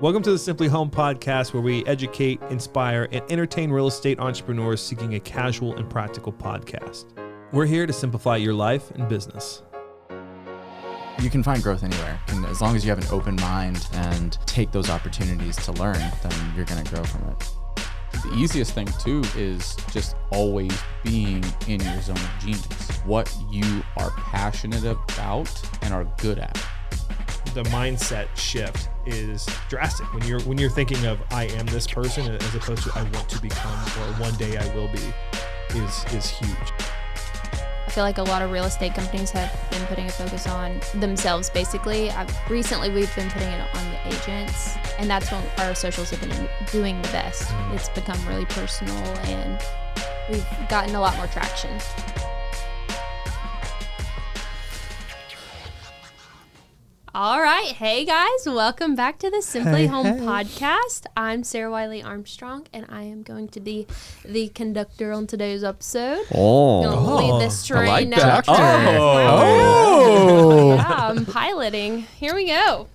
Welcome to the simpliHŌM podcast, where we educate, inspire, and entertain real estate entrepreneurs seeking a casual and practical podcast. We're here to simplify your life and business. You can find growth anywhere. And as long as you have an open mind and take those opportunities to learn, then you're going to grow from it. The easiest thing too is just always being in your zone of genius. What you are passionate about and are good at. The mindset shift is drastic when you're thinking of I am this person as opposed to I want to become or one day I will be is huge. I feel like a lot of real estate companies have been putting a focus on themselves, basically. Recently, we've been putting it on the agents, and that's when our socials have been doing the best. It's become really personal, and we've gotten a lot more traction. All right. Hey, guys. Welcome back to the simpliHŌM podcast. I'm Sara Wyley Armstrong, and I am going to be the conductor on today's episode. I'm going to lead this train. I like down that. the track. Yeah, I'm piloting. Here we go.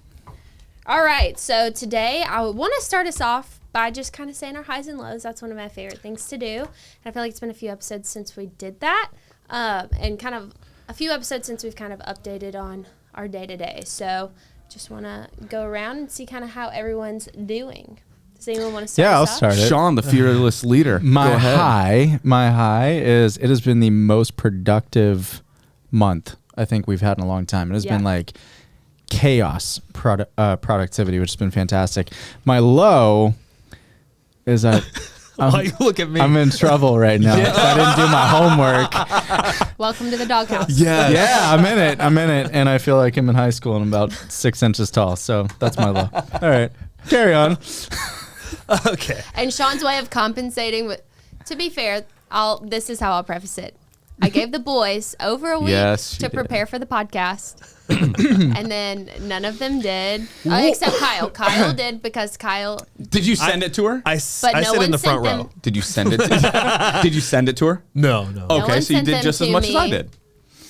All right. So today, I want to start us off by just kind of saying our highs and lows. That's one of my favorite things to do. And I feel like it's been a few episodes since we did that, and kind of a few episodes since we've kind of updated on our day-to-day. So just want to go around and see kind of how everyone's doing. Does anyone want to start? Yeah, I'll us off? start it. Sean, the fearless leader. My Go ahead. high is it has been the most productive month I think we've had in a long time. It has been like chaos productivity, which has been fantastic. My low is that Why you look at me? I'm in trouble right now. I didn't do my homework. Welcome to the doghouse. Yeah, I'm in it, and I feel like I'm in high school and I'm about 6 inches tall. So that's my low. All right, carry on. Okay. And Sean's way of compensating, to be fair, this is how I'll preface it. I gave the boys over a week to prepare for the podcast, and then none of them did, except Kyle. Kyle did because Kyle. Did you send it to her? I sit in the front row. Did you send it to Did you send it to her? No. Okay, one so you sent did them just as to much as I me. did.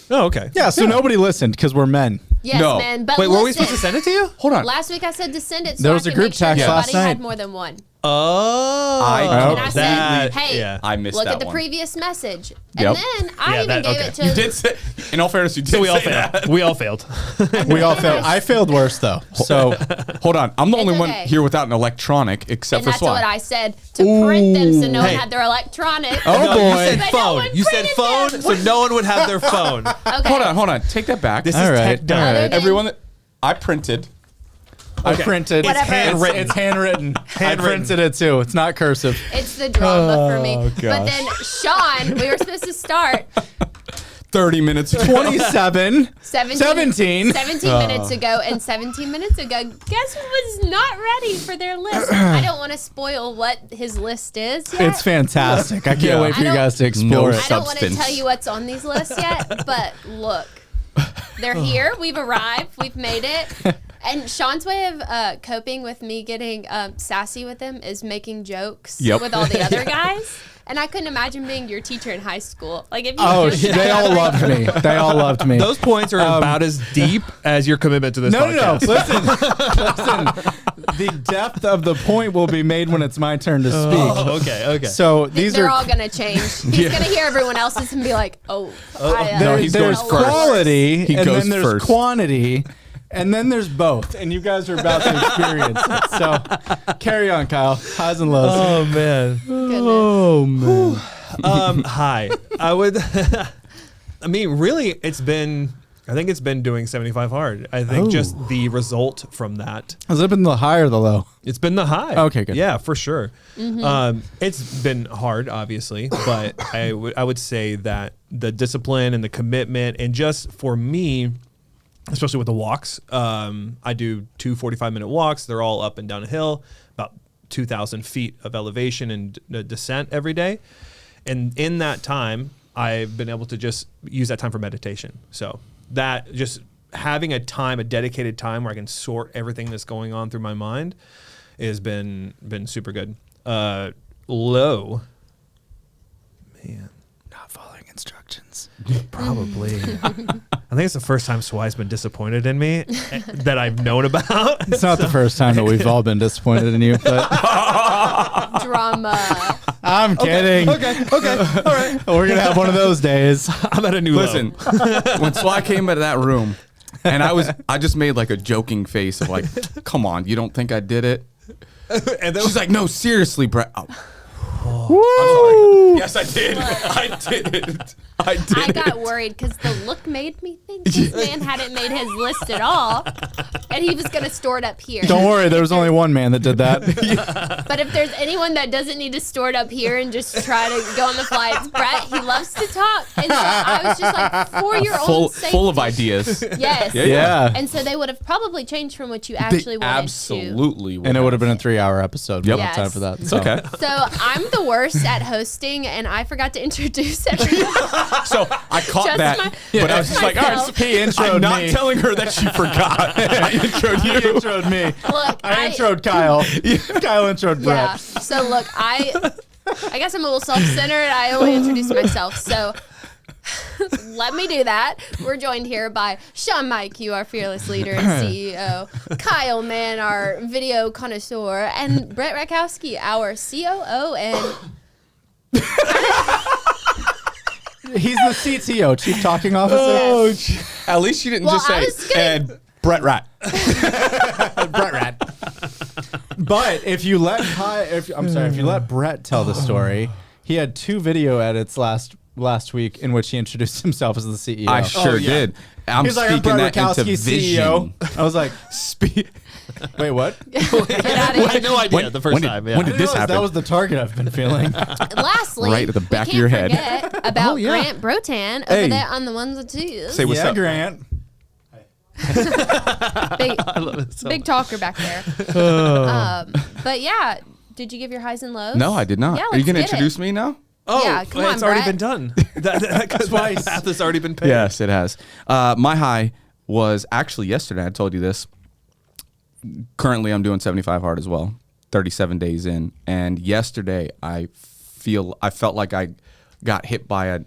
Oh, okay. Yeah, so nobody listened because we're men. Yes, No. man. But Wait, were we listen, supposed to send it to you? Hold on. Last week I said to send it so There I was a could group make sure text everybody last had night. more than one. Oh. And I said, hey, I missed look that at the one. previous message. Yep. And then I even gave it to... You did say, in all fairness, you did So we all say failed. that. We all failed. We all failed. I failed worse though. So Hold on. I'm the only one okay. here without an electronic, except And for that's Swan. what I said, to print them so no one Hey. had their electronic. Oh, No, boy. you said But no phone. one You said printed phone, them. so no one would have their phone. Okay. Hold on. Take that back. This All is right, tech done. all right. Everyone that I printed. I printed. Whatever. handwritten. It's handwritten. I Handwritten. printed it too. It's not cursive. It's the drama for me. Oh, But gosh. then Sean, we were supposed to start 30 minutes ago. 27. 17 minutes ago, and 17 minminutes ago, guess who was not ready for their list? I don't want to spoil what his list is yet. It's fantastic. I can't Yeah. wait for I you don't- guys to explore No it. I don't want to substance. tell you what's on these lists yet, but look, they're here. We've arrived. We've made it. And Sean's way of coping with me getting sassy with him is making jokes with all the other guys. And I couldn't imagine being your teacher in high school. Like if you joked They about all loved me. They all loved me. Those points are about as deep as your commitment to this No. podcast. Listen. The depth of the point will be made when it's my turn to speak. Oh, okay. So these they're are all gonna change. He's gonna hear everyone else's and be like, "Oh, he's there's going first. quality, He and goes then there's first. quantity, and then there's both. And you guys are about to experience it. So carry on, Kyle. Highs and lows. Oh man. Oh man. Hi. I would. I mean, really, I think it's been doing 75 hard. I think just the result from that. Has it been the high or the low? It's been the high. Okay, good. Yeah, for sure. It's been hard, obviously, but I would say that the discipline and the commitment, and just for me, especially with the walks, I do 2 45-minute walks. They're all up and down a hill, about 2,000 feet of elevation and descent every day. And in that time, I've been able to just use that time for meditation. So that just having a dedicated time where I can sort everything that's going on through my mind has been super good. Low, man, Not following instructions. Probably. I think it's the first time Swy's been disappointed in me that I've known about. It's not the first time that we've all been disappointed in you, but Drama. I'm kidding. Okay. All right. We're gonna have one of those days. I'm at a new Listen, when Sly came into that room, and I just made like a joking face of like, come on, you don't think I did it? And then she's like, no, seriously, Brett. Oh. I'm sorry. Yes, I did. I did. I got worried because the look made me think this man hadn't made his list at all, and he was going to store it up here. Don't worry, there was only one man that did that. But if there's anyone that doesn't need to store it up here and just try to go on the fly, it's Brett. He loves to talk. And so I was just like, for your own safety. Full of ideas. Yes. Yeah. And so they would have probably changed from what you actually wanted absolutely And it would have been a 3-hour episode. We don't have Yes. time for that. It's okay. to. So I'm the worst at hosting, and I forgot to introduce everyone. So I caught Just that, but I was just like, all right, myself. He introed I'm not me. telling her that she forgot. I introed He you. introed me. Look, I introed Kyle. Kyle introed Yeah. Brett. So look, I guess I'm a little self-centered. I only introduced myself. So let me do that. We're joined here by Sean Miku, our fearless leader and CEO, Kyle Mann, our video connoisseur, and Brett Ratkowski, our COO and He's the CTO, Chief Talking Officer. Oh, at least you didn't Well, just I say, was gonna- and Brett Rat. Brett Rat. But if you let if you let Brett tell the story, he had 2 video edits last week in which he introduced himself as the CEO. I sure did. I'm He's like, speaking I'm that Brett into Ratkowski, vision. CEO. I was like, wait, what? get out of I had no idea the first time. Yeah. when did this happen? That was the target I've been feeling. Lastly, Right at the back we of your can't head. forget about Oh, yeah. Grant Brotan over Hey. there on the ones and twos. Say what's yeah, up. Grant. Big talker back there. But yeah, did you give your highs and lows? No, I did not. Yeah, Are you let's going to get it. introduce me now? Oh, Yeah, come it's on, already Brett. been done. Because my path has already been paid. Yes, it has. My high was actually yesterday. I told you this. Currently, I'm doing 75 hard as well, 37 days in. And yesterday, I felt like I got hit by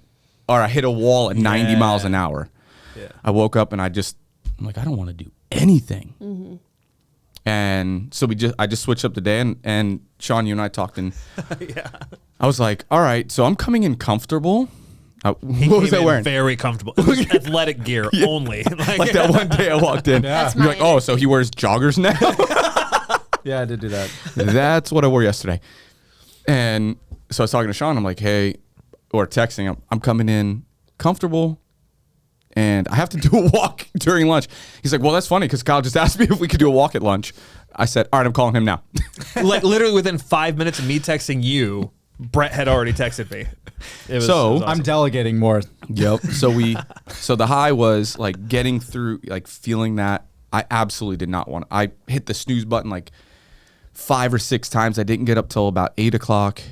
I hit a wall at 90 miles an hour. Yeah. I woke up and I'm like, I don't want to do anything. Mm-hmm. And so I just switched up the day, and Sean, you and I talked, and Yeah. I was like, all right, so I'm coming in comfortable. He What was came I in wearing? Very comfortable. It was athletic gear only. Like that one day I walked in. That's You're my like, oh, so he wears joggers now? Yeah, I did do that. That's what I wore yesterday. And so I was talking to Sean. I'm like, hey, or texting, I'm coming in comfortable, and I have to do a walk during lunch. He's like, well, that's funny because Kyle just asked me if we could do a walk at lunch. I said, all right, I'm calling him now. Like literally within 5 minutes of me texting you, Brett had already texted me. It was So, awesome. I'm delegating more. Yep. So the high was like getting through, like feeling that I absolutely did not want. I hit the snooze button like 5 or 6 times. I didn't get up till about 8 o'clock.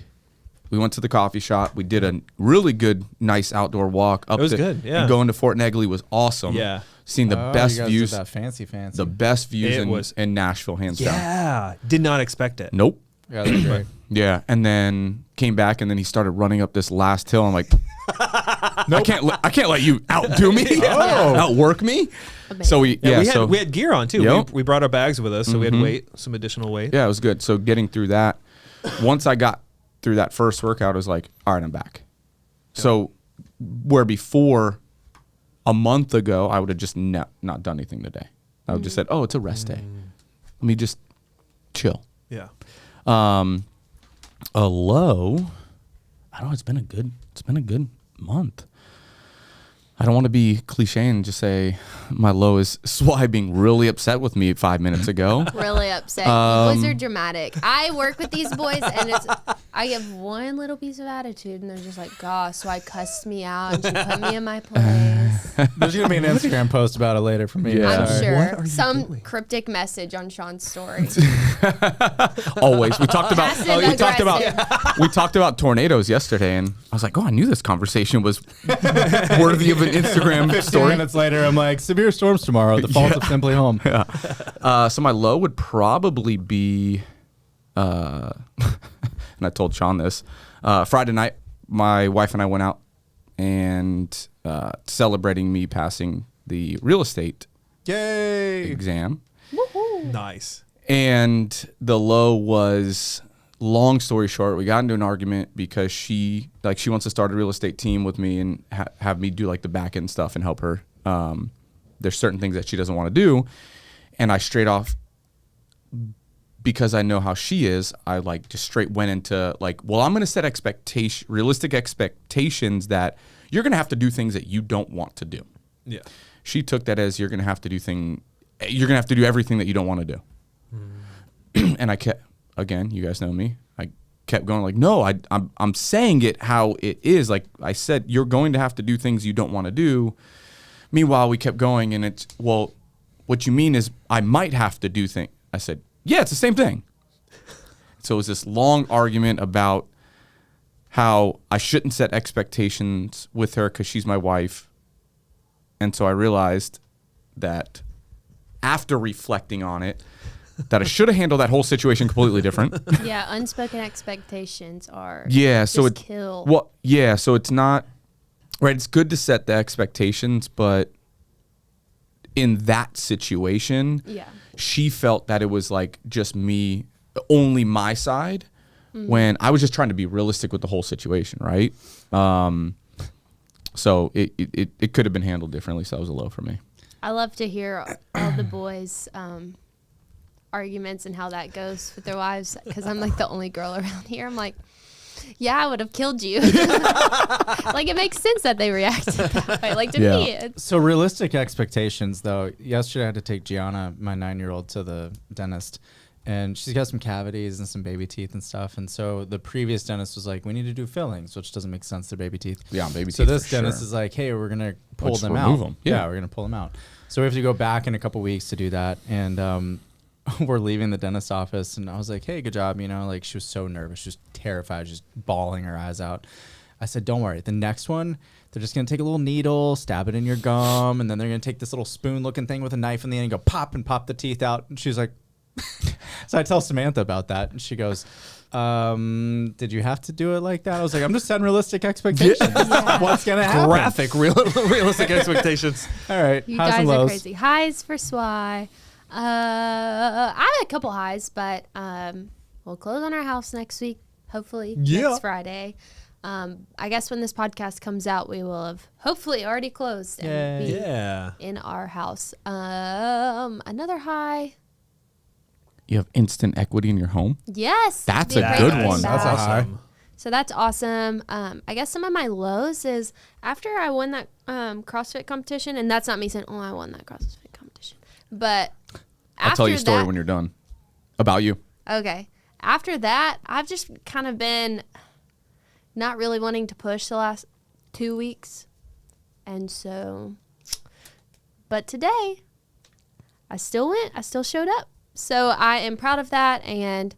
We went to the coffee shop. We did a really good, nice outdoor walk. Up It was to- good, yeah. and going to Fort Negley was awesome. Yeah. Seeing the best you guys views. Did that fancy. The best views It was- in Nashville, hands down. Yeah. Did not expect it. Nope. Yeah, that's great. Yeah, and then came back, and then he started running up this last hill. I'm like, I can't let you outdo me, outwork me. So we had gear on too. Yep. We brought our bags with us, so we had some additional weight. yeah, it was good. So getting through that, once I got through that first workout, I was like, all right, I'm back. So where before a month ago, I would have just not done anything today. I would have just said, oh, it's a rest day. Let me just chill. Yeah. A low, I don't know. It's been a good month. I don't want to be cliche and just say my low is Swy being really upset with me 5 minutes ago. Really upset. You boys are dramatic. I work with these boys, and I give one little piece of attitude, and they're just like, gosh, so I cussed me out, and she put me in my place. There's gonna be an Instagram post about it later from me. Yeah. I'm Sorry. sure. What are you Some doing? cryptic message on Sean's story. Always. We talked about Passive-aggressive. we talked about tornadoes yesterday, and I was like, oh, I knew this conversation was worthy of an Instagram 15 story. minutes later, I'm like, severe storms tomorrow. The fault of simpliHŌM. So my low would probably be, and I told Sean this, Friday night, my wife and I went out and celebrating me passing the real estate Yay! exam. Woohoo. Nice. And the low was, long story short, we got into an argument because she wants to start a real estate team with me and have me do like the back end stuff and help her. There's certain things that she doesn't want to do. And I straight off, because I know how she is, I like just straight went into like, well, I'm going to set realistic expectations that you're going to have to do things that you don't want to do. Yeah. She took that as you're going to have to do everything that you don't want to do. And I kept, again, you guys know me. I kept going like, no, I'm saying it how it is. Like I said, you're going to have to do things you don't want to do. Meanwhile, we kept going, and it's, well, what you mean is I might have to do things. I said, yeah, it's the same thing. So it was this long argument about how I shouldn't set expectations with her because she's my wife. And so I realized that after reflecting on it, that I should have handled that whole situation completely different. Yeah, unspoken expectations are so just kill. Well, yeah, so it's not right. It's good to set the expectations, but in that situation, she felt that it was like just me, only my side, when I was just trying to be realistic with the whole situation, right? So it could have been handled differently. So that was a low for me. I love to hear all the boys' arguments and how that goes with their wives, because I'm like the only girl around here. I'm like, yeah, I would have killed you. Like, it makes sense that they reacted that way. Like, to me, so realistic expectations, though. Yesterday I had to take Gianna, my 9-year-old, to the dentist, and she's got some cavities and some baby teeth and stuff. And so the previous dentist was like, we need to do fillings, which doesn't make sense. They're baby teeth. Yeah, baby teeth. So this dentist is like, hey, we're gonna pull them out. Them. Yeah, we're gonna pull them out. So we have to go back in a couple weeks to do that, and we're leaving the dentist's office, and I was like, hey, good job. You know, like, she was so nervous. She was terrified, just bawling her eyes out. I said, don't worry. The next one, they're just going to take a little needle, stab it in your gum, and then they're going to take this little spoon-looking thing with a knife in the end and go pop the teeth out. And she's like, so I tell Samantha about that, and she goes, did you have to do it like that? I was like, I'm just setting realistic expectations. What's going to happen? Graphic, realistic expectations. All right. You highs guys and are lows. crazy. Highs for Swy. I have a couple highs, but we'll close on our house next week, hopefully next Friday. I guess when this podcast comes out, we will have hopefully already closed and be in our house. Another high. You have instant equity in your home? Yes. That's a good one. That's a high. So that's awesome. I guess some of my lows is after I won that CrossFit competition, and that's not me saying, oh, I won that CrossFit competition. But I'll tell you a story when you're done about you. Okay. After that, I've just kind of been not really wanting to push the last 2 weeks. And so, but today, I still went. I still showed up. So I am proud of that. And,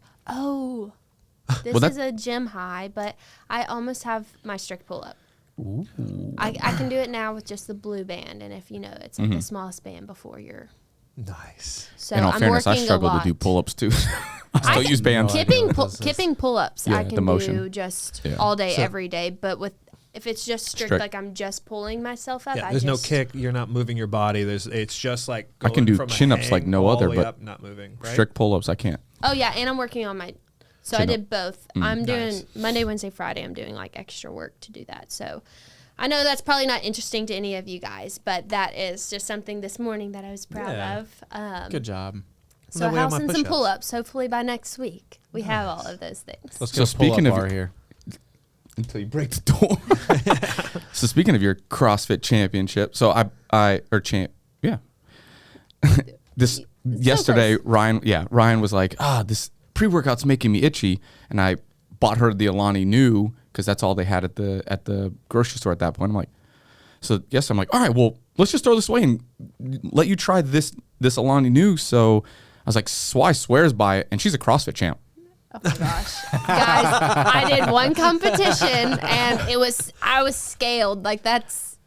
this is a gym high, but I almost have my strict pull-up. Ooh. I can do it now with just the blue band. And if you know, it's like the smallest band before you're... Nice. So in all I'm fairness, I working struggle a lot. to do pull-ups too. I still use bands. Kipping pull-ups, Yeah, I the can motion. do just all day, every day. But if it's just strict, like I'm just pulling myself up. Yeah, there's no kick. You're not moving your body. It's just like I can do from a chin-ups like hang no all other, the way but up, not moving. Right? Strict pull-ups, I can't. Oh yeah, and I'm working on my. So I did both. I'm doing Monday, Wednesday, Friday. I'm doing like extra work to do that. So I know that's probably not interesting to any of you guys, but that is just something this morning that I was proud of. Good job. So house and some pull-ups. Hopefully by next week we have all of those things. Let's So go speaking of bar here. Until you break the door. So speaking of your CrossFit championship, so yesterday, Ryan was like, this pre-workout's making me itchy, and I bought her the Alani Nu because that's all they had at the grocery store at that point. I'm like, I'm like, all right, well, let's just throw this away and let you try this Alani Nu. So I was like, Swy swears by it, and she's a CrossFit champ. Oh my gosh. Guys, I did one competition and I was scaled. Like that's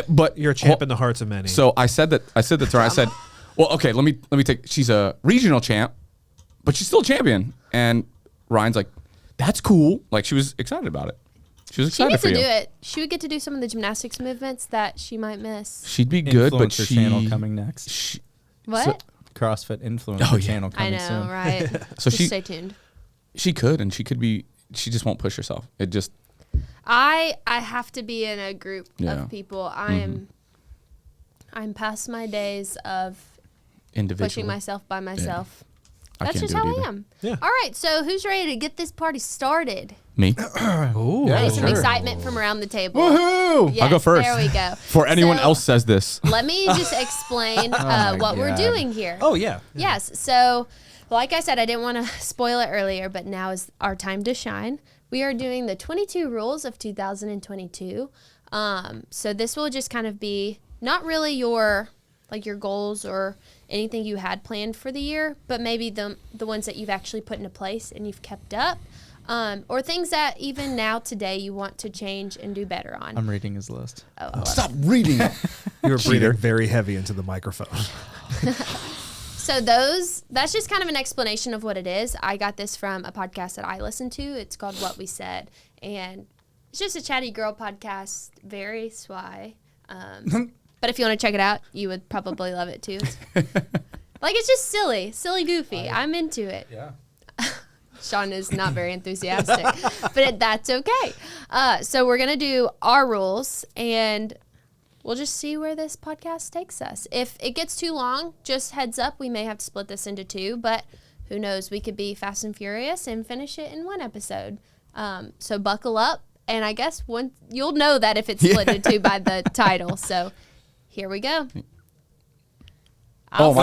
But You're a champ in the hearts of many. So I said that to her. I said, well, okay, let me take, she's a regional champ, but she's still a champion. And Ryan's like, that's cool. Like, she was excited about it. She was She excited needs for to you. do it. She would get to do some of the gymnastics movements that she might miss. She'd be good, but Influencer she channel coming next. What? So, CrossFit influencer Oh, yeah. channel I coming know, soon. right? So Just stay tuned. She could, and she could be. She just won't push herself. It just. I have to be in a group Yeah. of people. I'm past my days of Individual. pushing myself by myself. I That's can't just do it how I either. am. Yeah. All right, so who's ready to get this party started? Me. Ooh. I need some sure. excitement from around the table. Woohoo! Yes, I'll go first. There we go. Before anyone So, else says this. Let me just explain my what we're God. doing here. Oh, yeah. Yes. So, like I said, I didn't want to spoil it earlier, but now is our time to shine. We are doing the 22 rules of 2022. So this will just kind of be not really your goals or anything you had planned for the year, but maybe the ones that you've actually put into place and you've kept up, or things that even now today you want to change and do better on. I'm reading his list. Oh, I love Stop reading it. You were breathing very heavy into the microphone. So that's just kind of an explanation of what it is. I got this from a podcast that I listen to. It's called What We Said. And it's just a chatty girl podcast, very swy. But if you want to check it out, you would probably love it too. It's just silly, goofy. I'm into it. Yeah. Sean is not very enthusiastic, but that's okay. So we're going to do our rules, and we'll just see where this podcast takes us. If it gets too long, just heads up, we may have to split this into two, but who knows? We could be fast and furious and finish it in one episode. So buckle up, and I guess you'll know that if it's split into two by the title. So here we go. Am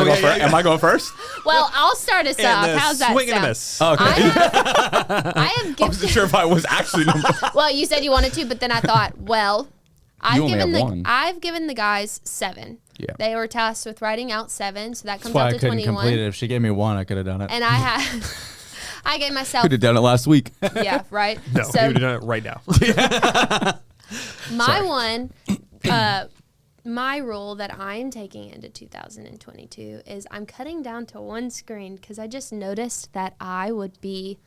I going first? Well, I'll start us off. How's that swing and a sound? miss. Okay. I have I wasn't given. sure if I was actually number. Well, you said you wanted to, but then I thought, well, I've only given have one. I've given the guys 7. Yeah. They were tasked with writing out 7, so that That's comes why out I to couldn't 21. complete it. If she gave me 1, I could have done it. And I gave myself, Could have done it last week. yeah, right. No, So you would have done it right now. my rule that I'm taking into 2022 is I'm cutting down to one screen because I just noticed that I would be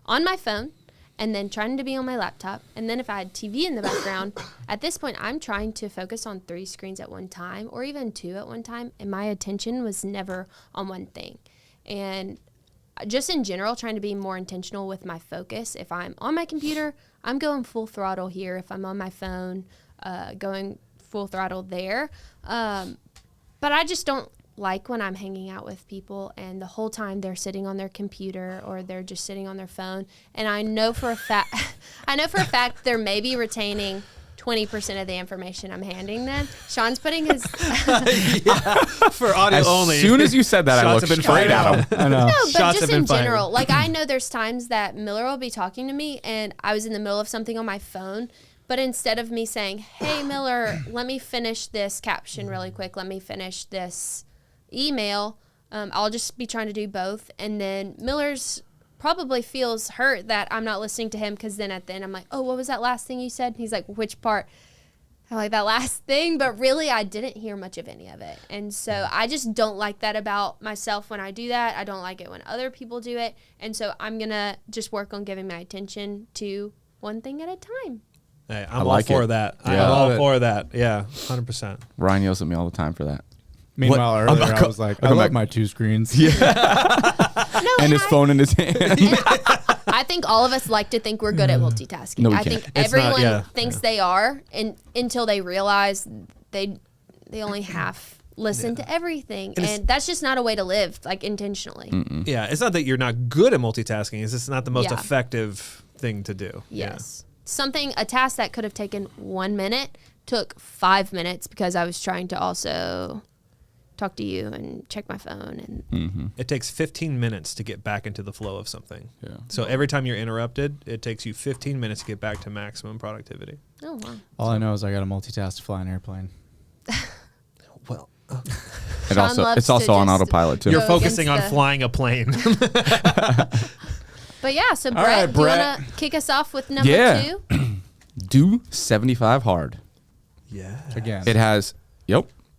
on my phone and then trying to be on my laptop. And then if I had TV in the background, at this point, I'm trying to focus on 3 screens at one time or even 2 at one time. And my attention was never on one thing. And just in general, trying to be more intentional with my focus. If I'm on my computer, I'm going full throttle here. If I'm on my phone, going full throttle there. But I just don't like when I'm hanging out with people and the whole time they're sitting on their computer or they're just sitting on their phone. And I know for a fact they're maybe retaining 20% of the information I'm handing them. Sean's putting his For audio As only. soon as you said that, I Shots looked have been straight fired. at him. I know. No, but Shots just have in been fired. general. Like, I know there's times that Miller will be talking to me and I was in the middle of something on my phone, but instead of me saying, hey, Miller, let me finish this caption really quick, let me finish this email, I'll just be trying to do both. And then Miller's probably feels hurt that I'm not listening to him because then at the end I'm like, oh, what was that last thing you said? And he's like, which part? I'm like, that last thing, but really I didn't hear much of any of it. And so I just don't like that about myself when I do that. I don't like it when other people do it. And so I'm going to just work on giving my attention to one thing at a time. Hey, I'm all like for it. that. I'm Yeah. all Love it. for that. Yeah, 100%. Ryan yells at me all the time for that. Meanwhile, What? earlier I was like, I I'm love back. my 2 screens. No, And his phone in his hand. I think all of us like to think we're good at multitasking. No, we I can't. think It's not- everyone yeah, thinks they are, and until they realize they only half listen to everything, and that's just not a way to live, like intentionally. Yeah, it's not that you're not good at multitasking. It's just not the most Yeah. effective thing to do. Yes, a task that could have taken 1 minute took 5 minutes because I was trying to also talk to you and check my phone and It takes 15 minutes to get back into the flow of something. Yeah. So every time you're interrupted, it takes you 15 minutes to get back to maximum productivity. oh wow. All I know is I got to multitask to fly an airplane. Well, It's loves also to on just autopilot too. you're Go focusing on against the- flying a plane. But yeah, so Brett, right, do you Brett. want to kick us off with number Yeah. 2? Do 75 hard. yeah. Again. It has,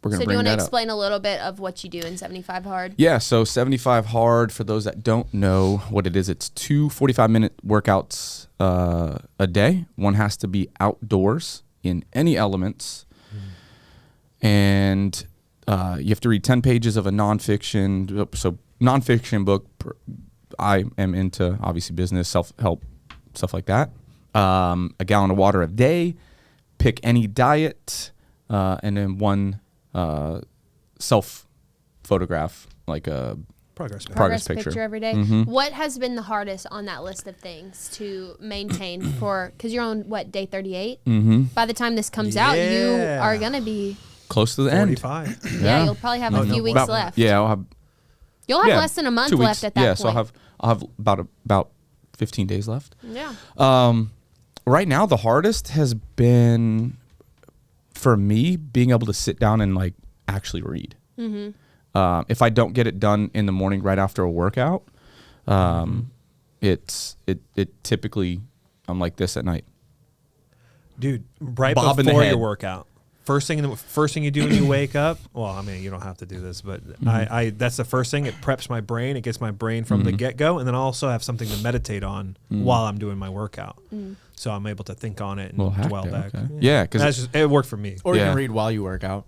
we're going So to do you bring want to that up. explain a little bit of what you do in 75 Hard? Yeah, so 75 Hard, for those that don't know what it is, it's 2 45-minute workouts a day. One has to be outdoors in any elements. And you have to read 10 pages of a nonfiction. So nonfiction book. I am into, obviously, business, self-help, stuff like that. A gallon of water a day. Pick any diet. And then one self-photograph, like a progress picture every day. Mm-hmm. What has been the hardest on that list of things to maintain for, because you're on, what, day 38? Mm-hmm. By the time this comes out, you are going to be, Close to the end. 45. yeah, you'll probably have a few weeks left. Yeah, I'll have You'll have less than a month 2 weeks. left at that yeah, point. so I'll have about 15 days left. Yeah. Right now, the hardest has been, for me, being able to sit down and like actually read. Mm-hmm. If I don't get it done in the morning right after a workout, it typically, I'm like this at night. Dude, right Bob in the before head. your workout. First thing you do when you wake up. Well, I mean, you don't have to do this, but I that's the first thing. It preps my brain. It gets my brain from the get-go, and then I also have something to meditate on while I'm doing my workout. So I'm able to think on it and dwell back. Okay. Yeah, because it worked for me. Or you Yeah. can read while you work out.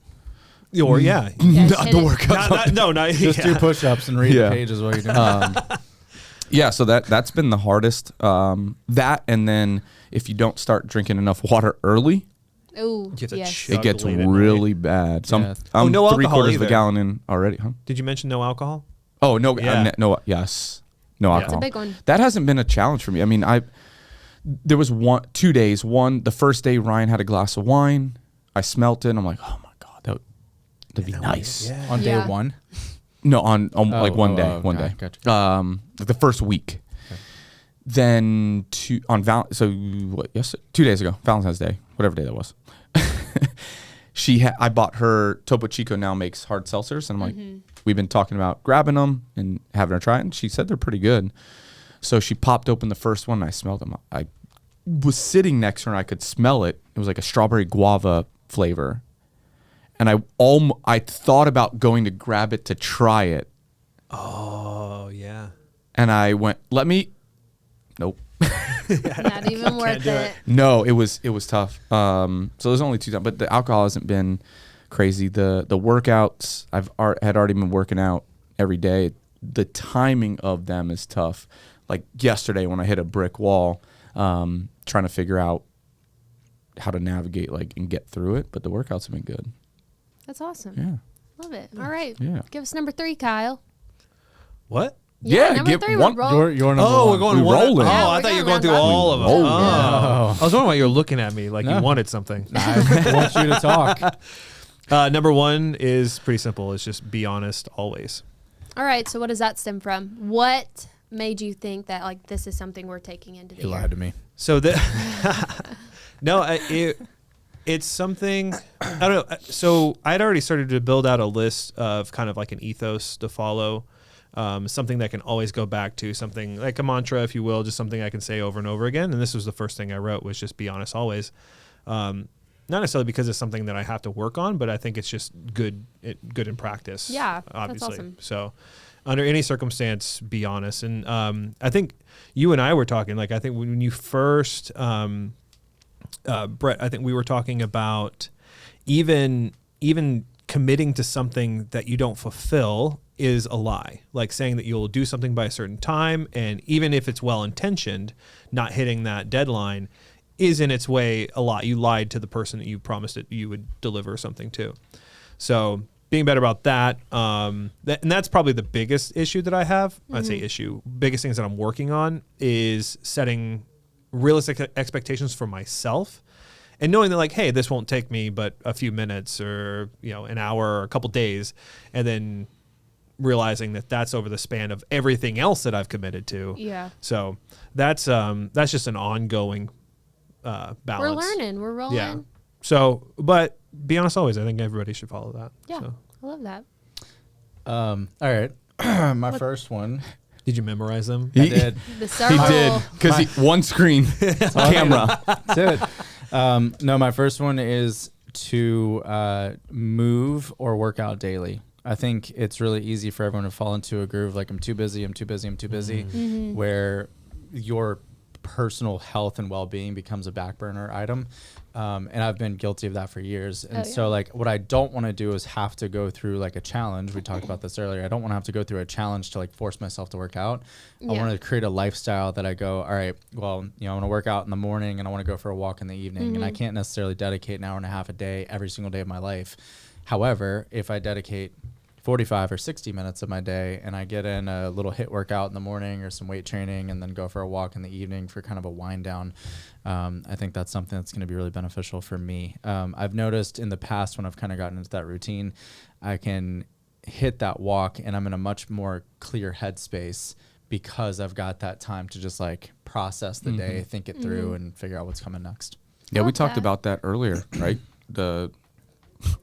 Or yeah, not the workout. not Just do push-ups and read Yeah. the pages while you're doing it. Yeah, so that's been the hardest. That, and then if you don't start drinking enough water early, Ooh, You have to yes. chug it gets late at really bad. So Yeah. I'm no alcohol 3/4 of either. a gallon in already. Huh? Did you mention no alcohol? Oh no, Yeah. no, yes, no Yeah. alcohol. It's a big one. That hasn't been a challenge for me. I mean, there was 2 days. The first day Ryan had a glass of wine. I smelt it. And I'm like, oh my god, that'd be nice. Yeah. On Yeah. day one? No, on like one day. Gotcha. Like the first week. Then 2 days ago, Valentine's Day, whatever day that was. I bought her. Topo Chico now makes hard seltzers, and I'm like, we've been talking about grabbing them and having her try it, and she said they're pretty good. So she popped open the first one, and I smelled them. I was sitting next to her, and I could smell it. It was like a strawberry guava flavor, and I thought about going to grab it to try it, Oh yeah. and I went, nope. Not even worth do it. it. No, it was tough. So there's only 2 times, but the alcohol hasn't been crazy. The workouts, had already been working out every day. The timing of them is tough. Like yesterday when I hit a brick wall, trying to figure out how to navigate and get through it. But the workouts have been good. That's awesome. Yeah. Love it. All right. Yeah. Give us number 3, Kyle. What? Yeah, number give 3. one- We'll roll. Your number Oh, one. we're going We one. rolling. Oh, Yeah, I we're thought you were going going through round all of them. robin. Oh. No. I was wondering why you were looking at me like No. you wanted something. I want you to talk. Number 1 is pretty simple. It's just be honest always. All right. So what does that stem from? What made you think that this is something we're taking into the You year? lied to me. So it's something, I don't know. So I'd already started to build out a list of kind of like an ethos to follow, something that I can always go back to, something like a mantra, if you will, just something I can say over and over again. And this was the first thing I wrote, was just be honest always. Not necessarily because it's something that I have to work on, but I think it's just good in practice. Yeah, that's obviously. awesome. So under any circumstance, be honest. And I think you and I were talking, I think when you first, Brett, I think we were talking about even committing to something that you don't fulfill is a lie. Like saying that you'll do something by a certain time, and even if it's well-intentioned, not hitting that deadline is in its way a lie. You lied to the person that you promised that you would deliver something to. So being better about that, and that's probably the biggest issue that I have. I'd say biggest things that I'm working on is setting realistic expectations for myself, and knowing that hey, this won't take me but a few minutes or an hour or a couple days, and then realizing that that's over the span of everything else that I've committed to. Yeah. So that's just an ongoing balance. We're learning. We're rolling. Yeah. So, but be honest always. I think everybody should follow that. Yeah. So. I love that. All right. My first one. Did you memorize them? I did. The He Sara did roll. because one screen camera. That's it. No, my first one is to move or work out daily. I think it's really easy for everyone to fall into a groove like I'm too busy, where your personal health and well-being becomes a back burner item. And I've been guilty of that for years. And so like what I don't want to do is have to go through like a challenge. We talked about this earlier. I don't want to have to go through a challenge to like force myself to work out. I want to create a lifestyle that I go, all right, well, I want to work out in the morning and I want to go for a walk in the evening. And I can't necessarily dedicate an hour and a half a day every single day of my life. However, if I dedicate 45 or 60 minutes of my day and I get in a little HIIT workout in the morning or some weight training and then go for a walk in the evening for kind of a wind down, I think that's something that's going to be really beneficial for me. I've noticed in the past when I've kind of gotten into that routine, I can hit that walk and I'm in a much more clear headspace because I've got that time to just like process the day, think it through and figure out what's coming next. Yeah, we talked about that earlier, right?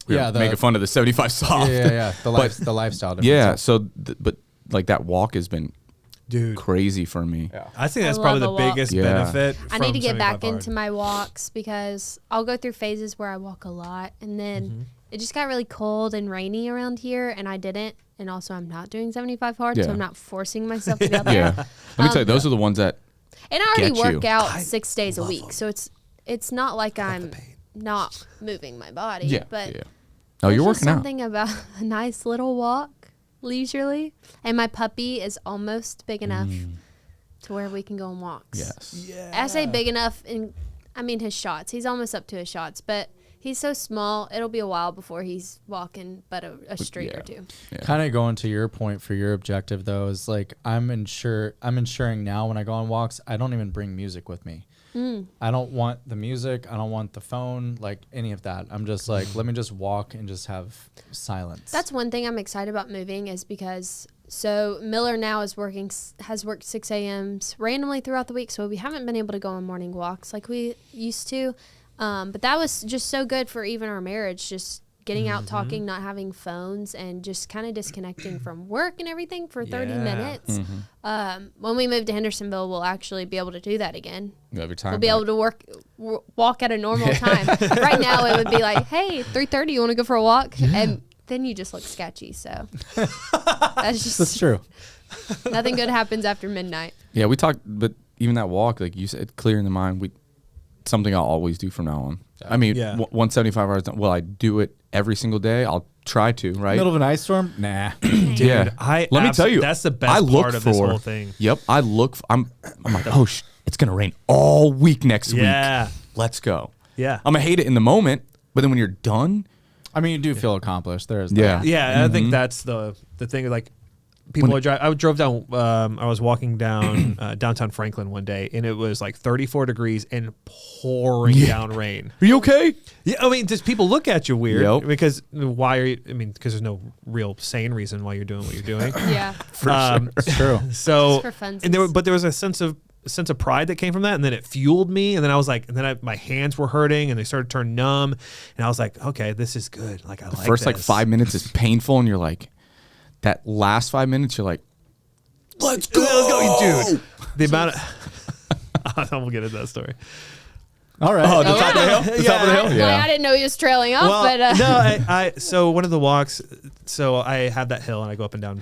Making fun of the 75 soft. Yeah. The lifestyle difference. Yeah. So, but like that walk has been crazy for me. Yeah. I think that's probably the biggest benefit. I need to get back into my walks because I'll go through phases where I walk a lot and then it just got really cold and rainy around here and I didn't. And also I'm not doing 75 hard, so I'm not forcing myself to be out there. Yeah. Let me tell you, those are the ones that and I already work out 6 days a week. So it's not like I'm not moving my body, but oh, you're working out. Something about a nice little walk, leisurely, and my puppy is almost big enough to where we can go on walks. Yes. Yeah. I say big enough, his shots. He's almost up to his shots, but he's so small. It'll be a while before he's walking, but a street or two. Yeah. Kind of going to your point for your objective though is like I'm ensuring now when I go on walks, I don't even bring music with me. I don't want the music. I don't want the phone, like any of that. I'm just like, let me just walk and just have silence. That's one thing I'm excited about moving is because Miller now has worked 6 a.m.s randomly throughout the week. So we haven't been able to go on morning walks like we used to. But that was just so good for even our marriage, just getting out, talking, not having phones, and just kind of disconnecting from work and everything for 30 minutes. When we move to Hendersonville, we'll actually be able to do that again. Every time we'll be able to walk at a normal time. Right now, it would be like, hey, 3:30, you want to go for a walk? Yeah. And then you just look sketchy. So that's true. Nothing good happens after midnight. Yeah, we talked, but even that walk, like you said, clearing the mind, something I'll always do from now on. I mean, 175 hours. Will I do it every single day? I'll try to. Right. Middle of an ice storm? Nah. Dude, let me tell you, that's the best part of this whole thing. Yep. I'm like, oh, it's gonna rain all week next week. Let's go. Yeah. I'm gonna hate it in the moment, but then when you're done, I mean, you do feel accomplished. There is that. Yeah. I think that's the thing. Like. People are driving. I drove down. I was walking down downtown Franklin one day, and it was like 34 degrees and pouring down rain. Are you okay? Yeah, I mean, just people look at you weird because why are you? I mean, because there's no real sane reason why you're doing what you're doing. Yeah, for sure. It's true. So, for fun. And there was a sense of pride that came from that, and then it fueled me, and then I was like, my hands were hurting, and they started to turn numb, and I was like, okay, this is good. Like the first like 5 minutes is painful, and you're like. That last 5 minutes, you're like, let's go, dude. The amount of we'll get into that story. All right. Oh, the top of the hill? The top of the hill? Yeah. I didn't know he was trailing off, but no, so one of the walks, so I have that hill and I go up and down.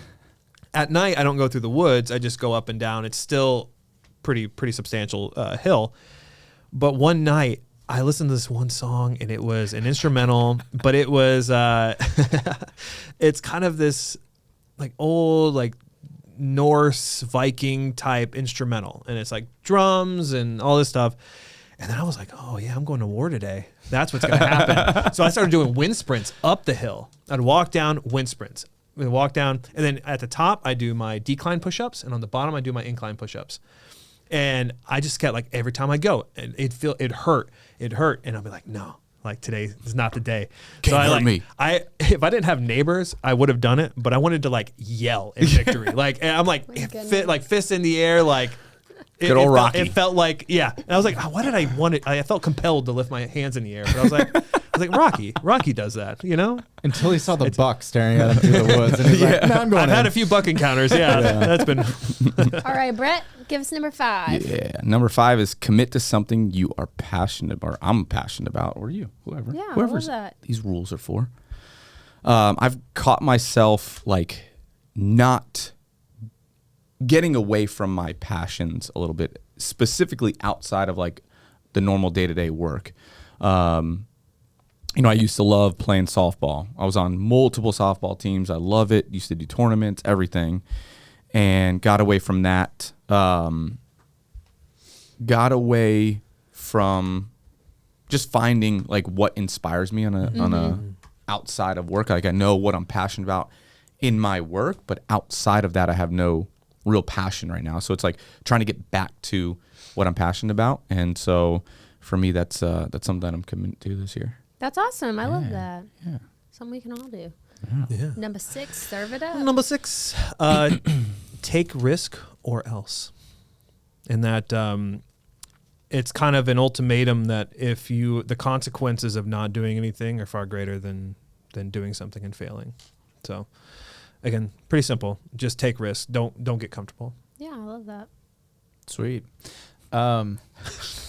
At night, I don't go through the woods. I just go up and down. It's still pretty substantial hill. But one night, I listened to this one song and it was an instrumental, but it was it's kind of this like old like Norse Viking type instrumental, and it's like drums and all this stuff. And then I was like, oh yeah, I'm going to war today. That's what's gonna happen. So I started doing wind sprints up the hill. I'd walk down, wind sprints. I'd walk down, and then at the top I do my decline push-ups, and on the bottom I do my incline push-ups. And I just kept like every time I go, and it hurt, and I'll be like, no. Like today is not the day. Can't hurt me. If I didn't have neighbors, I would have done it, but I wanted to like yell in victory. Like, and I'm like, fist in the air, like Good old Rocky. It felt like, yeah. And I was like, oh, why did I want it? I felt compelled to lift my hands in the air. But I was like, Rocky does that, you know? Until he saw the buck staring at him through the woods. And he's like, no, I'm going I've had a few buck encounters. Yeah, that's been. All right, Brett, give us number 5. Yeah. Number 5 is commit to something you are passionate about, or I'm passionate about, or you, whoever. Yeah, Whoever's I love that. these rules are for. I've caught myself like not getting away from my passions a little bit, specifically outside of like the normal day-to-day work. I used to love playing softball. I was on multiple softball teams. I love it. Used to do tournaments, everything, and got away from that. Got away from just finding like what inspires me on a outside of work. Like I know what I'm passionate about in my work, but outside of that, I have no real passion right now. So it's like trying to get back to what I'm passionate about. And so for me, that's something that I'm committed to this year. That's awesome. I love that. Yeah. Something we can all do. Yeah. Number 6, serve it up. Number 6, take risk or else. And that it's kind of an ultimatum that the consequences of not doing anything are far greater than doing something and failing. So again, pretty simple. Just take risks. Don't get comfortable. Yeah, I love that. Sweet. Hang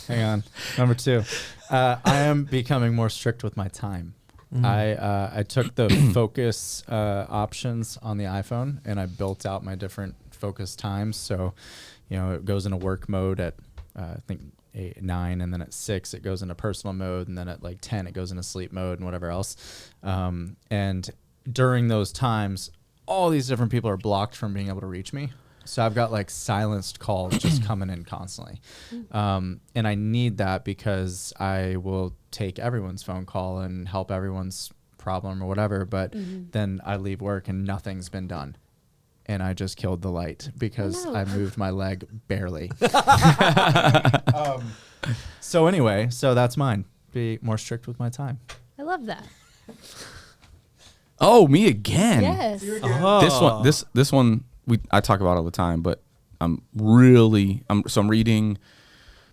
on. Number 2. I am becoming more strict with my time. I took the focus options on the iPhone and I built out my different focus times. So, it goes into work mode at I think 8, 9, and then at 6 it goes into personal mode, and then at like 10 it goes into sleep mode and whatever else. And during those times, all these different people are blocked from being able to reach me. So I've got like silenced calls just coming in constantly. And I need that because I will take everyone's phone call and help everyone's problem or whatever. But then I leave work and nothing's been done. And I just killed the light because I moved my leg barely. So anyway, so that's mine. Be more strict with my time. I love that. Oh, me again. Yes. Oh. This one I talk about all the time, but I'm reading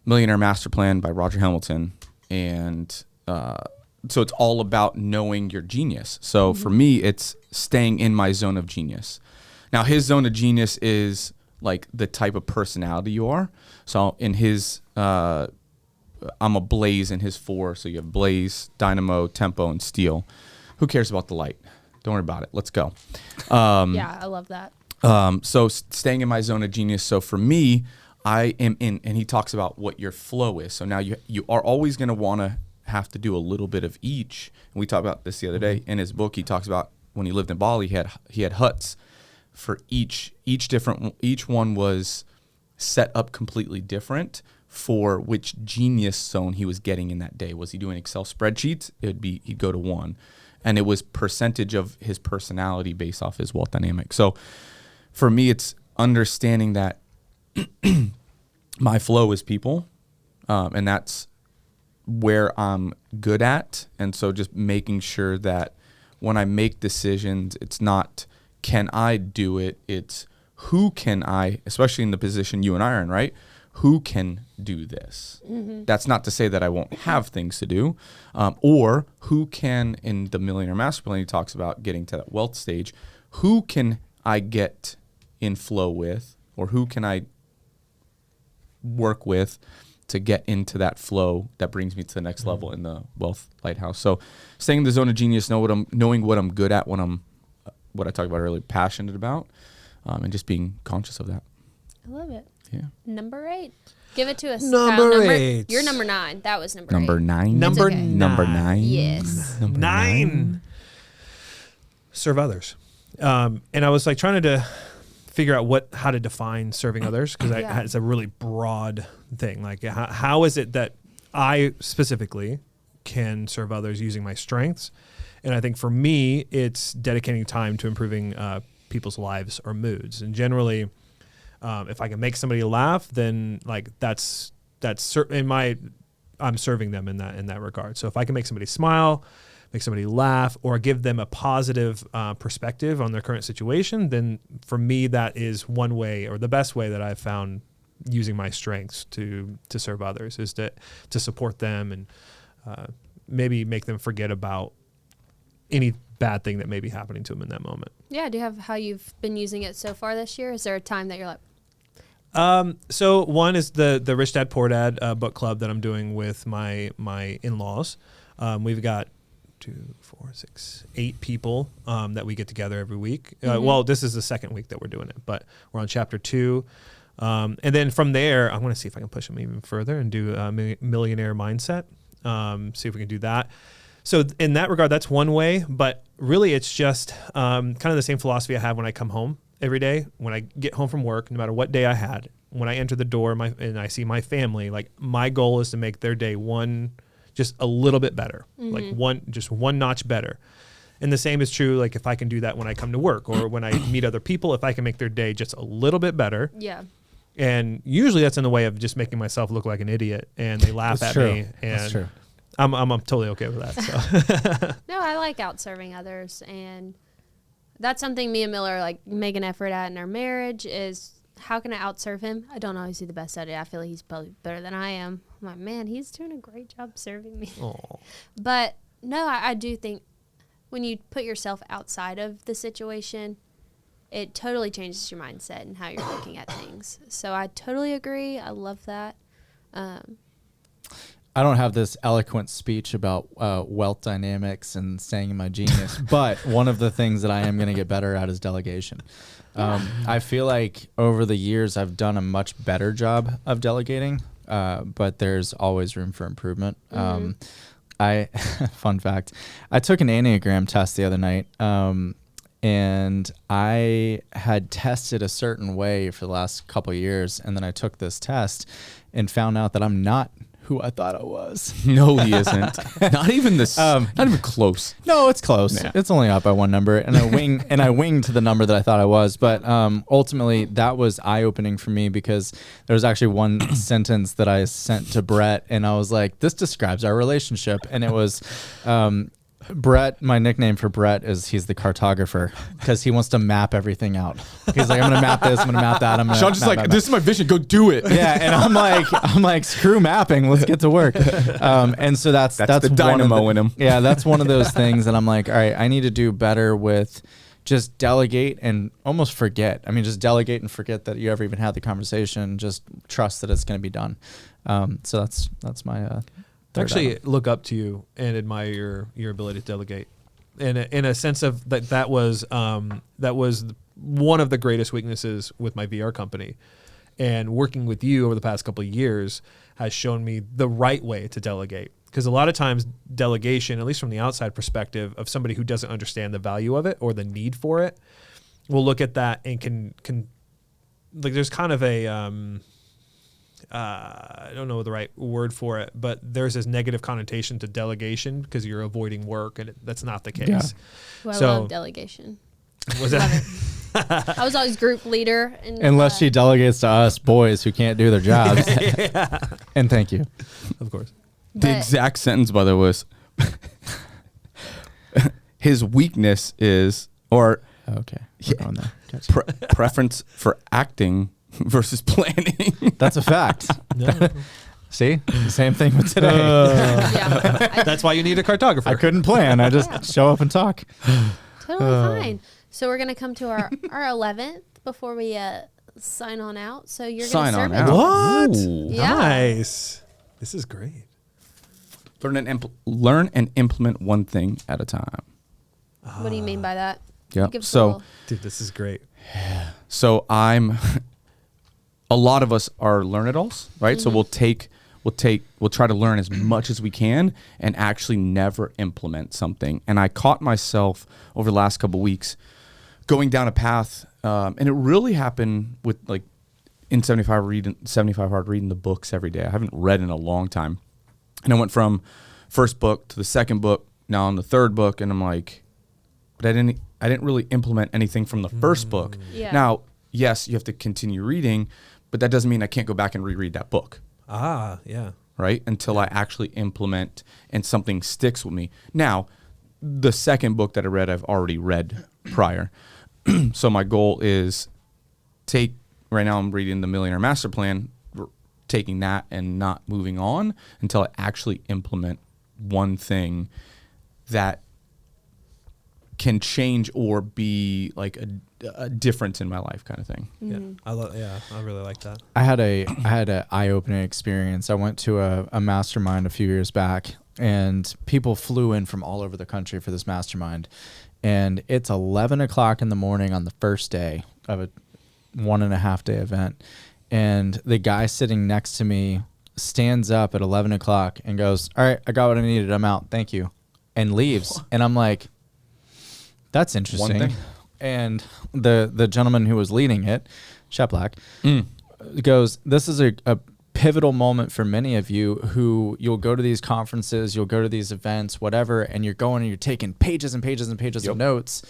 Millionaire Master Plan by Roger Hamilton, and so it's all about knowing your genius. So for me, it's staying in my zone of genius. Now, his zone of genius is like the type of personality you are. So in his, I'm a blaze in his 4. So you have blaze, dynamo, tempo, and steel. Who cares about the light? Don't worry about it. Let's go. Yeah, I love that. So staying in my zone of genius. So for me, I am in, and he talks about what your flow is. So now you are always going to have to do a little bit of each. And we talked about this the other day. In his book, he talks about when he lived in Bali, he had huts for each one was set up completely different for which genius zone he was getting in that day. Was he doing Excel spreadsheets? He'd go to 1. And it was percentage of his personality based off his wealth dynamic. So for me, it's understanding that my flow is people, and that's where I'm good at. And so just making sure that when I make decisions, it's not, can I do it? It's who can I, especially in the position you and I are in, right? Who can do this? That's not to say that I won't have things to do, or who can, in the Millionaire Master Plan, he talks about getting to that wealth stage. Who can I get in flow with, or who can I work with to get into that flow that brings me to the next level in the wealth lighthouse? So staying in the zone of genius, knowing what I'm good at, what I talked about earlier, passionate about, and just being conscious of that. I love it. Yeah. Number 8. Give it to us. Number 8. You're number 9. That was number 8. Number 9. Number okay. 9. Number 9. Yes. Number 9. Serve others. And I was like trying to figure out how to define serving others, because it's a really broad thing. Like how is it that I specifically can serve others using my strengths? And I think for me, it's dedicating time to improving people's lives or moods. And generally, if I can make somebody laugh, then like I'm serving them in that regard. So if I can make somebody smile, make somebody laugh, or give them a positive perspective on their current situation, then for me, that is one way, or the best way that I've found using my strengths to serve others, is to support them and maybe make them forget about any bad thing that may be happening to them in that moment. Yeah. Do you have how you've been using it so far this year? Is there a time that you're like, So one is the Rich Dad Poor Dad book club that I'm doing with my in-laws. We've got 2, 4, 6, 8 people that we get together every week. Well, this is the second week that we're doing it, but we're on chapter 2. And then from there, I want to see if I can push them even further and do a millionaire mindset. See if we can do that. So in that regard, that's one way, but really it's just kind of the same philosophy I have when I come home every day. When I get home from work, no matter what day I had, when I enter the door and I see my family, like my goal is to make their day just a little bit better, like one notch better. And the same is true, like if I can do that when I come to work or when I meet other people, if I can make their day just a little bit better. yeah. And usually that's in the way of just making myself look like an idiot and they laugh at me. And That's true. I'm totally okay with that. So. No, I like out serving others, and that's something me and Miller like make an effort at in our marriage is how can I outserve him? I don't always do the best at it. I feel like he's probably better than I am. I'm like, man, he's doing a great job serving me. Aw. But no, I do think when you put yourself outside of the situation, it totally changes your mindset and how you're looking at things. So I totally agree. I love that. I don't have this eloquent speech about wealth dynamics and saying my genius, but one of the things that I am going to get better at is delegation. I feel like over the years I've done a much better job of delegating, but there's always room for improvement. Fun fact, I took an Enneagram test the other night, and I had tested a certain way for the last couple of years, and then I took this test and found out that I'm not who I thought I was. No, he isn't. Not even this. Not even close. No, it's close. Yeah. It's only up by one number, and I winged to the number that I thought I was. But ultimately, that was eye-opening for me because there was actually one sentence that I sent to Brett, and I was like, "This describes our relationship," and it was. Brett, my nickname for Brett is he's the cartographer because he wants to map everything out. He's like, I'm gonna map this, I'm gonna map that. Sean's just like, this is my vision. Go do it. Yeah, and I'm like, screw mapping. Let's get to work. And so that's the dynamo in him. Yeah, that's one of those things that I'm like, all right, I need to do better with just delegate and almost forget. I mean, just delegate and forget that you ever even had the conversation. Just trust that it's going to be done. So that's my. I actually look up to you and admire your ability to delegate, in a sense of that was one of the greatest weaknesses with my VR company, and working with you over the past couple of years has shown me the right way to delegate. Because a lot of times delegation, at least from the outside perspective of somebody who doesn't understand the value of it or the need for it, will look at that and can like there's kind of a I don't know the right word for it, but there's this negative connotation to delegation because you're avoiding work, and that's not the case. Yeah. Well, I love delegation. Was that? I was always group leader. Unless she delegates to us boys who can't do their jobs. Yeah. And thank you. Of course. The exact sentence, by the way, was his weakness is, or Okay. We're on there. Gotcha. preference for acting versus planning. That's a fact. No. See? The same thing with today. Yeah, That's why you need a cartographer. I couldn't plan. I just show up and talk. totally fine. So we're gonna come to our 11th before we sign on out. So you're Sign gonna serve on it. out. What? Ooh. Yeah. Nice. This is great. Learn and implement one thing at a time. What do you mean by that? Yep. Give us a So, little- Dude, this is great. a lot of us are learn-it-alls, right? So we'll try to learn as much as we can and actually never implement something. And I caught myself over the last couple of weeks going down a path, and it really happened with like in 75 Hard reading the books every day. I haven't read in a long time. And I went from first book to the second book, now on the third book, and I'm like, but I didn't really implement anything from the first book. Yeah. Now, yes, you have to continue reading, but that doesn't mean I can't go back and reread that book. Yeah. Right? Until I actually implement and something sticks with me. Now, the second book that I read, I've already read prior. So my goal is take right now I'm reading the Millionaire Master Plan, taking that and not moving on until I actually implement one thing that can change or be like a difference in my life kind of thing. I really like that. I had an eye-opening experience. I went to a mastermind a few years back, and people flew in from all over the country for this mastermind. And it's 11 o'clock in the morning on the first day of a 1.5 day event. And the guy sitting next to me stands up at 11 o'clock and goes, "All right, I got what I needed. I'm out. Thank you." And leaves. And I'm like, that's interesting. One thing. And the gentleman who was leading it, Sheplak, goes, "This is a pivotal moment for many of you who you'll go to these conferences, you'll go to these events, whatever, and you're going and you're taking pages and pages and pages of notes,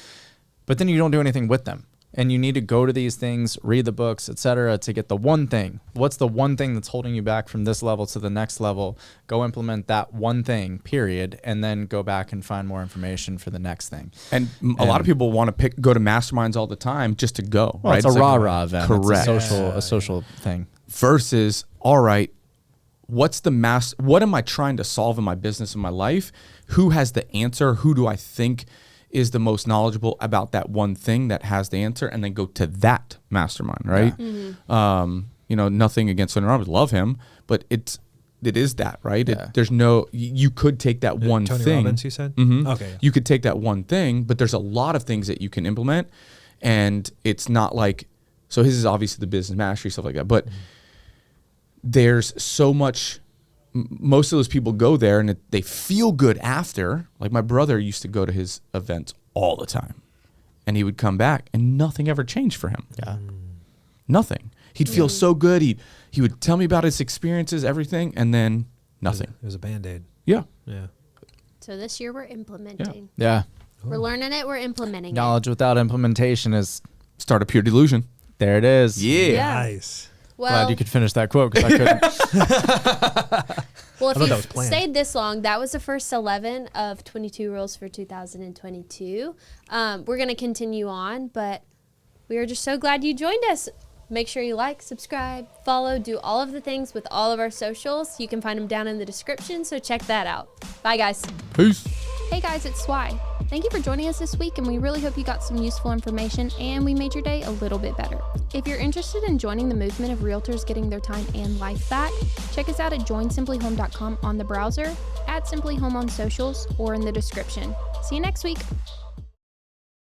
but then you don't do anything with them. And you need to go to these things, read the books, etc., to get the one thing. What's the one thing that's holding you back from this level to the next level? Go implement that one thing, period, and then go back and find more information for the next thing." And a lot of people want to go to masterminds all the time just to go. Well, right? it's a rah-rah event. Correct. It's a social thing. Versus, all right, what am I trying to solve in my business, in my life? Who has the answer? Who do I think is the most knowledgeable about that one thing that has the answer? And then go to that mastermind, right? Yeah. Nothing against Tony Robbins, love him, but it is that, right? Yeah. You could take that one Tony thing. Robbins, you said? Mm-hmm. Okay. You could take that one thing, but there's a lot of things that you can implement, and it's not like, so his is obviously the business mastery, stuff like that, but there's so much. Most of those people go there and they feel good after. Like my brother used to go to his events all the time, and he would come back and nothing ever changed for him. Yeah. Nothing. He'd feel so good. He would tell me about his experiences, everything, and then nothing. It was a Band-Aid. Yeah. Yeah. So this year we're implementing. Yeah. We're learning it. We're implementing Knowledge without implementation is, Start a pure delusion. there it is. Yeah. Nice. it. Well, Glad you could finish that quote because I couldn't. well, if thought that you was planned. stayed this long, that was the first 11 of 22 rules for 2022. We're going to continue on, but we are just so glad you joined us. Make sure you like, subscribe, follow, do all of the things with all of our socials. You can find them down in the description, so check that out. Bye, guys. Peace. Hey guys, it's Swy. Thank you for joining us this week, and we really hope you got some useful information and we made your day a little bit better. If you're interested in joining the movement of realtors getting their time and life back, check us out at joinsimpliHome.com on the browser, at simpliHome on socials, or in the description. See you next week.